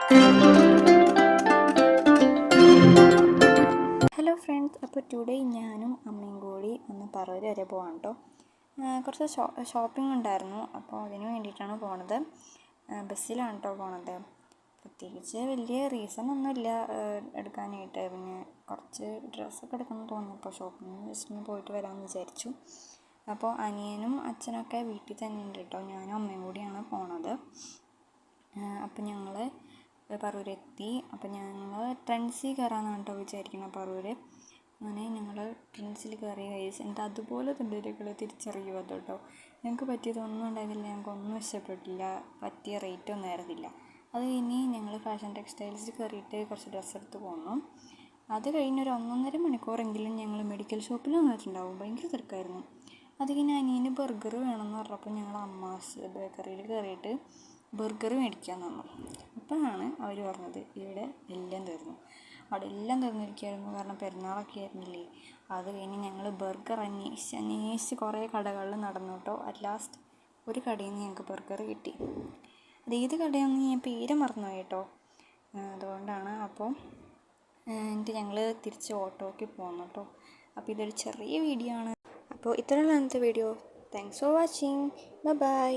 Hello friends, അപ്പോൾ today ഞാനും അമ്മയും കൂടി ഒന്ന് പറവൂർ വരെ പോകാം കേട്ടോ. കുറച്ച് ഷോപ്പിംഗ് ഉണ്ടായിരുന്നു, അപ്പോൾ അതിന് വേണ്ടിയിട്ടാണ് പോണത്. ബസ്സിലാണ് കേട്ടോ പോണത്. പ്രത്യേകിച്ച് വലിയ റീസൺ ഒന്നുമില്ല എടുക്കാനായിട്ട്. പിന്നെ കുറച്ച് ഡ്രസ്സൊക്കെ എടുക്കണം തോന്നിയപ്പോൾ ഷോപ്പിംഗ് ജസ്റ്റ് പോയിട്ട് വരാമെന്ന് വിചാരിച്ചു. അപ്പോൾ അനിയനും അച്ഛനൊക്കെ വീട്ടിൽ തന്നെ ഉണ്ട് കേട്ടോ. ഞാനും അമ്മയും കൂടിയാണ് പോണത്. അപ്പോൾ ഞങ്ങൾ പറവൂരെത്തി. അപ്പോൾ ഞങ്ങൾ ട്രെൻഡ്സിൽ കയറാമെന്നാണ് കേട്ടോ വിചാരിക്കുന്നത് പറവൂർ. അങ്ങനെ ഞങ്ങൾ ട്രെൻഡ്സിൽ കയറി കഴിച്ച് എന്നിട്ട് അതുപോലെ തുണ്ടരികൾ തിരിച്ചറിയുക കേട്ടോ. ഞങ്ങൾക്ക് പറ്റിയതൊന്നും ഉണ്ടായിരുന്നില്ല, ഞങ്ങൾക്കൊന്നും ഇഷ്ടപ്പെട്ടില്ല, പറ്റിയ റേറ്റൊന്നും ആയിരുന്നില്ല. അത് കഴിഞ്ഞ് ഞങ്ങൾ ഫാഷൻ ടെക്സ്റ്റൈൽസിൽ കയറിയിട്ട് കുറച്ച് ഡ്രസ്സ് എടുത്ത് പോന്നു. അത് കഴിഞ്ഞൊരു 1.5 മണിക്കൂറെങ്കിലും ഞങ്ങൾ മെഡിക്കൽ ഷോപ്പിൽ വന്നിട്ടുണ്ടാവും. ഭയങ്കര തിരക്കായിരുന്നു. അത് കഴിഞ്ഞ് അനിയന് ബർഗർ വേണമെന്ന് പറഞ്ഞപ്പോൾ ഞങ്ങൾ അമ്മാസ് ബേക്കറിയിൽ കയറിയിട്ട് ബർഗർ മേടിക്കാൻ തന്നു. അപ്പോഴാണ് അവർ പറഞ്ഞത് ഇവിടെ എല്ലാം തീർന്നു. അവിടെ എല്ലാം തീർന്നിരിക്കുകയായിരുന്നു, കാരണം പെരുന്നാളൊക്കെ ആയിരുന്നില്ലേ. അത് കഴിഞ്ഞ് ഞങ്ങൾ ബർഗർ അന്വേഷിച്ച് കുറേ കടകളിൽ നടന്നു കേട്ടോ. അറ്റ് ലാസ്റ്റ് ഒരു കടയിൽ നിന്ന് ഞങ്ങൾക്ക് ബർഗർ കിട്ടി. അത് ഏത് കടയാണെന്ന് ഞാൻ പേര് മറന്നുപോയി കേട്ടോ. അതുകൊണ്ടാണ്. അപ്പോൾ എന്നിട്ട് ഞങ്ങൾ തിരിച്ച് ഓട്ടോയ്ക്ക് പോന്നു കേട്ടോ. അപ്പോൾ ഇതൊരു ചെറിയ വീഡിയോ ആണ്. അപ്പോൾ ഇത്രയുള്ള ഇന്നത്തെ video. Thanks for watching. By.